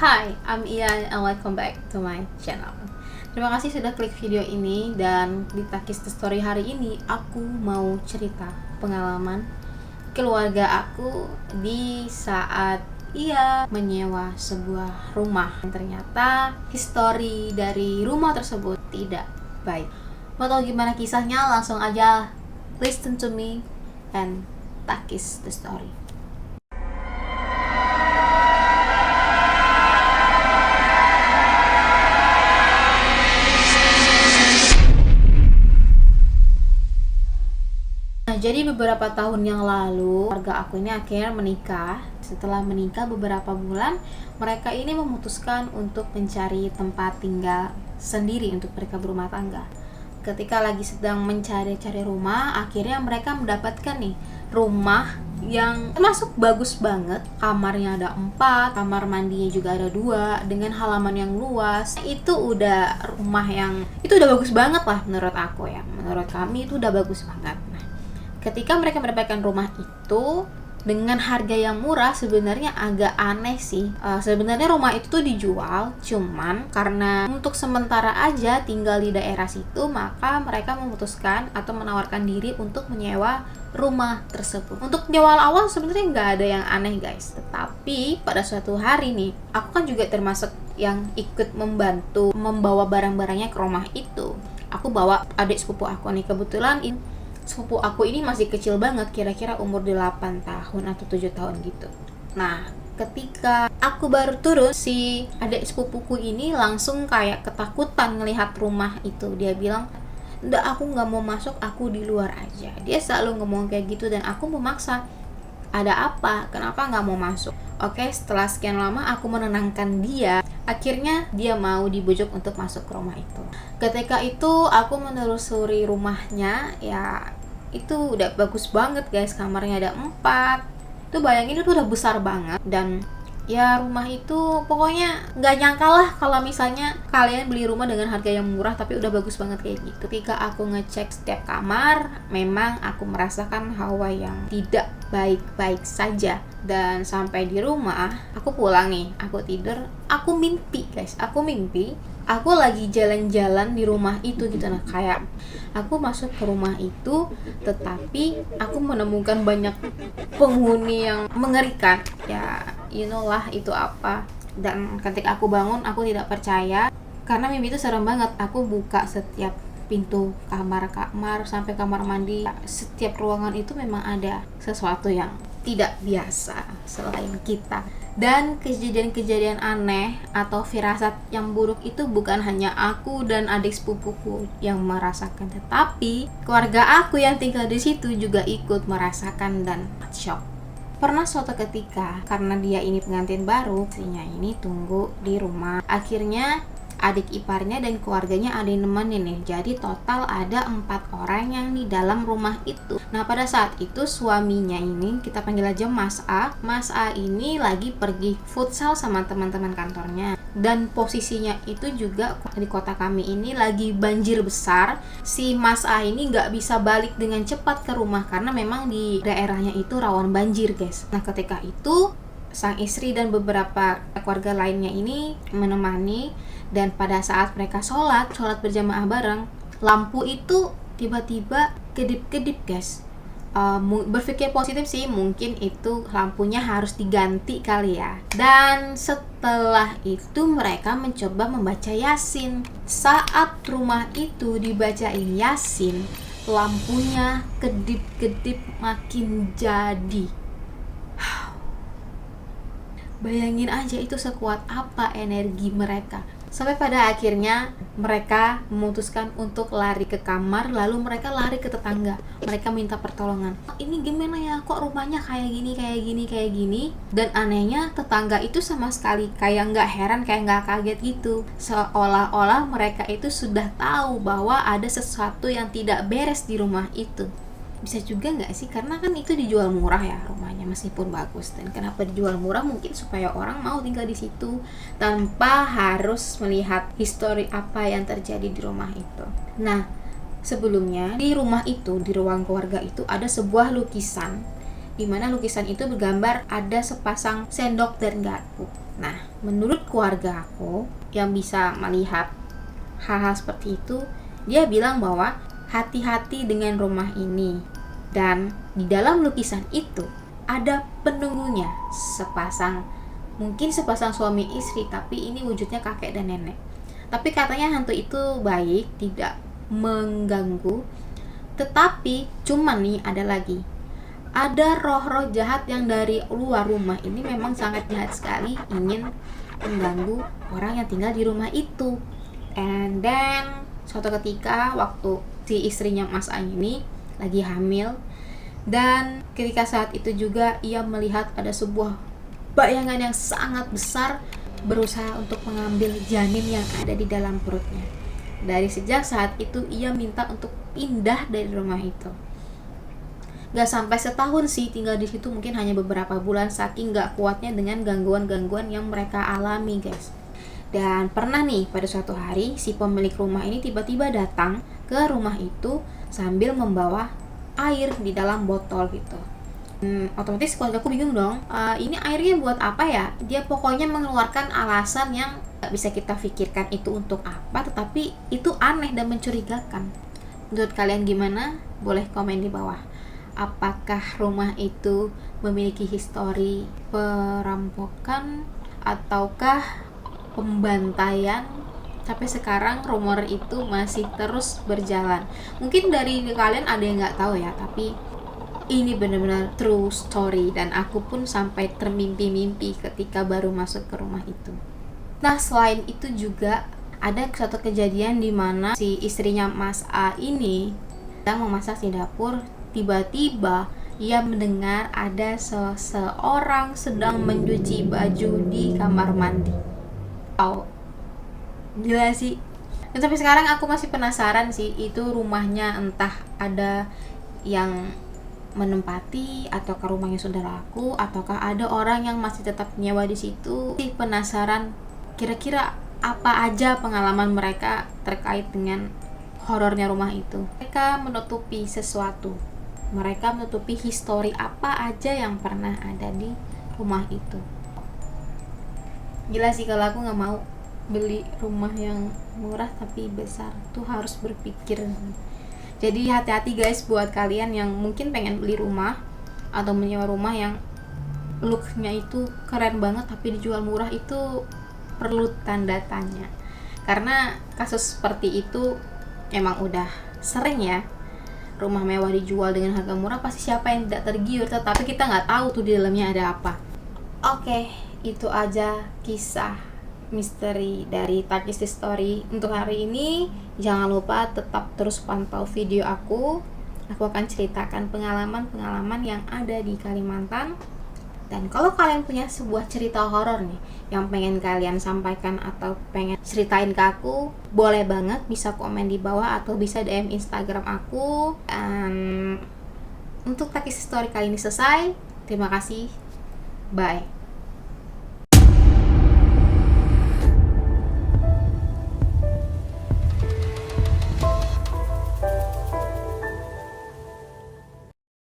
Hi, I'm Ian and welcome back to my channel. Terima kasih sudah klik video ini, dan di Takis The Story hari ini aku mau cerita pengalaman keluarga aku di saat ia menyewa sebuah rumah. Dan ternyata histori dari rumah tersebut tidak baik. Mau tahu gimana kisahnya? Langsung aja listen to me and Takis The Story. Jadi beberapa tahun yang lalu keluarga aku ini akhirnya menikah. Setelah menikah beberapa bulan, mereka ini memutuskan untuk mencari tempat tinggal sendiri untuk mereka berumah tangga. Ketika lagi sedang mencari-cari rumah, akhirnya mereka mendapatkan nih rumah yang termasuk bagus banget. Kamarnya ada 4, kamar mandinya juga ada 2, dengan halaman yang luas. Itu udah rumah yang itu udah bagus banget lah menurut aku ya. Menurut kami itu udah bagus banget. Ketika mereka mendapatkan rumah itu dengan harga yang murah, sebenarnya agak aneh sih. Sebenarnya rumah itu tuh dijual, cuman karena untuk sementara aja tinggal di daerah situ, maka mereka memutuskan atau menawarkan diri untuk menyewa rumah tersebut. Untuk di awal-awal sebenarnya nggak ada yang aneh guys, tetapi pada suatu hari nih, aku kan juga termasuk yang ikut membantu membawa barang-barangnya ke rumah itu. Aku bawa adik sepupu aku nih, kebetulan sepupu aku ini masih kecil banget, kira-kira umur 8 tahun atau 7 tahun gitu. Nah, ketika aku baru turun, si adik sepupuku ini langsung kayak ketakutan ngelihat rumah itu. Dia bilang, "Nggak, aku nggak mau masuk, aku di luar aja." Dia selalu ngomong kayak gitu, dan aku memaksa, "Ada apa? Kenapa nggak mau masuk?" Oke, setelah sekian lama aku menenangkan dia. Akhirnya dia mau dibujuk untuk masuk ke rumah itu. Ketika itu aku menelusuri rumahnya, ya itu udah bagus banget guys. Kamarnya ada 4. Itu bayangin, itu udah besar banget. Dan ya rumah itu pokoknya nggak nyangka lah kalau misalnya kalian beli rumah dengan harga yang murah tapi udah bagus banget kayak gitu. Ketika aku ngecek setiap kamar, memang aku merasakan hawa yang tidak baik-baik saja. Dan sampai di rumah, aku pulang nih, aku tidur, aku mimpi guys, aku lagi jalan-jalan di rumah itu gitu. Nah, kayak aku masuk ke rumah itu, tetapi aku menemukan banyak penghuni yang mengerikan. Ya, you know lah itu apa. Dan ketika aku bangun, aku tidak percaya, karena mimpi itu serem banget. Aku buka setiap pintu kamar-kamar sampai kamar mandi, setiap ruangan itu memang ada sesuatu yang tidak biasa selain kita. Dan kejadian-kejadian aneh atau firasat yang buruk itu bukan hanya aku dan adik sepupuku yang merasakan, tetapi keluarga aku yang tinggal di situ juga ikut merasakan dan shock. Pernah suatu ketika, karena dia ini pengantin baru, istrinya ini tunggu di rumah. Akhirnya adik iparnya dan keluarganya ada yang nemenin nih. Jadi total ada 4 orang yang di dalam rumah itu. Nah, pada saat itu suaminya ini, kita panggil aja Mas A. Mas A ini lagi pergi futsal sama teman-teman kantornya. Dan posisinya itu juga di kota kami ini lagi banjir besar. Si Mas A ini nggak bisa balik dengan cepat ke rumah karena memang di daerahnya itu rawan banjir guys. Nah, ketika itu sang istri dan beberapa keluarga lainnya ini menemani. Dan pada saat mereka sholat berjamaah bareng, lampu itu tiba-tiba kedip-kedip guys. Berpikir positif sih, mungkin itu lampunya harus diganti kali ya. Dan setelah itu mereka mencoba membaca Yasin. Saat rumah itu dibacain Yasin, lampunya kedip-kedip makin jadi. Bayangin aja itu sekuat apa energi mereka. Sampai pada akhirnya mereka memutuskan untuk lari ke kamar, lalu mereka lari ke tetangga. Mereka minta pertolongan. "Ini gimana ya, kok rumahnya kayak gini?" Dan anehnya tetangga itu sama sekali kayak nggak heran, kayak nggak kaget gitu. Seolah-olah mereka itu sudah tahu bahwa ada sesuatu yang tidak beres di rumah itu. Bisa juga nggak sih, karena kan itu dijual murah ya rumahnya meskipun bagus. Dan kenapa dijual murah? Mungkin supaya orang mau tinggal di situ tanpa harus melihat histori apa yang terjadi di rumah itu. Nah, sebelumnya di rumah itu, di ruang keluarga itu ada sebuah lukisan, di mana lukisan itu bergambar ada sepasang sendok dan garpu. Nah, menurut keluarga aku yang bisa melihat hal-hal seperti itu, dia bilang bahwa hati-hati dengan rumah ini. Dan di dalam lukisan itu ada penunggunya, mungkin sepasang suami istri, tapi ini wujudnya kakek dan nenek. Tapi katanya hantu itu baik, tidak mengganggu. Tetapi cuman nih ada roh-roh jahat yang dari luar rumah ini memang sangat jahat sekali, ingin mengganggu orang yang tinggal di rumah itu. And then suatu ketika waktu si istrinya Mas A ini lagi hamil, dan ketika saat itu juga ia melihat ada sebuah bayangan yang sangat besar berusaha untuk mengambil janin yang ada di dalam perutnya. Dari sejak saat itu ia minta untuk pindah dari rumah itu. Gak sampai setahun sih tinggal di situ, mungkin hanya beberapa bulan saking gak kuatnya dengan gangguan-gangguan yang mereka alami, guys. Dan pernah nih pada suatu hari si pemilik rumah ini tiba-tiba datang ke rumah itu sambil membawa air di dalam botol gitu. Otomatis keluarga aku bingung dong, ini airnya buat apa ya? Dia pokoknya mengeluarkan alasan yang gak bisa kita pikirkan itu untuk apa, tetapi itu aneh dan mencurigakan. Menurut kalian gimana? Boleh komen di bawah. Apakah rumah itu memiliki histori perampokan ataukah pembantaian? Sampai sekarang rumor itu masih terus berjalan. Mungkin dari kalian ada yang nggak tahu ya, tapi ini benar-benar true story dan aku pun sampai termimpi-mimpi ketika baru masuk ke rumah itu. Nah, selain itu juga ada suatu kejadian di mana si istrinya Mas A ini sedang memasak di dapur. Tiba-tiba ia mendengar ada seseorang sedang mencuci baju di kamar mandi. Gila sih. Dan sampai sekarang aku masih penasaran sih, itu rumahnya entah ada yang menempati ataukah rumahnya sudah laku ataukah ada orang yang masih tetap nyewa di situ. Sih penasaran kira-kira apa aja pengalaman mereka terkait dengan horornya rumah itu. Mereka menutupi sesuatu. Mereka menutupi histori apa aja yang pernah ada di rumah itu. Gila sih, kalau aku gak mau beli rumah yang murah tapi besar, tuh harus berpikir. Jadi hati-hati guys buat kalian yang mungkin pengen beli rumah atau menyewa rumah yang looknya itu keren banget tapi dijual murah, itu perlu tanda tanya. Karena kasus seperti itu emang udah sering ya. Rumah mewah dijual dengan harga murah, pasti siapa yang tidak tergiur, tetapi kita nggak tahu tuh di dalamnya ada apa. Oke, itu aja kisah misteri dari Takis Story untuk hari ini. Jangan lupa tetap terus pantau video aku. Aku akan ceritakan pengalaman-pengalaman yang ada di Kalimantan. Dan kalau kalian punya sebuah cerita horor nih yang pengen kalian sampaikan atau pengen ceritain ke aku, boleh banget, bisa komen di bawah atau bisa DM Instagram aku. Untuk Takis Story kali ini selesai. Terima kasih. Bye.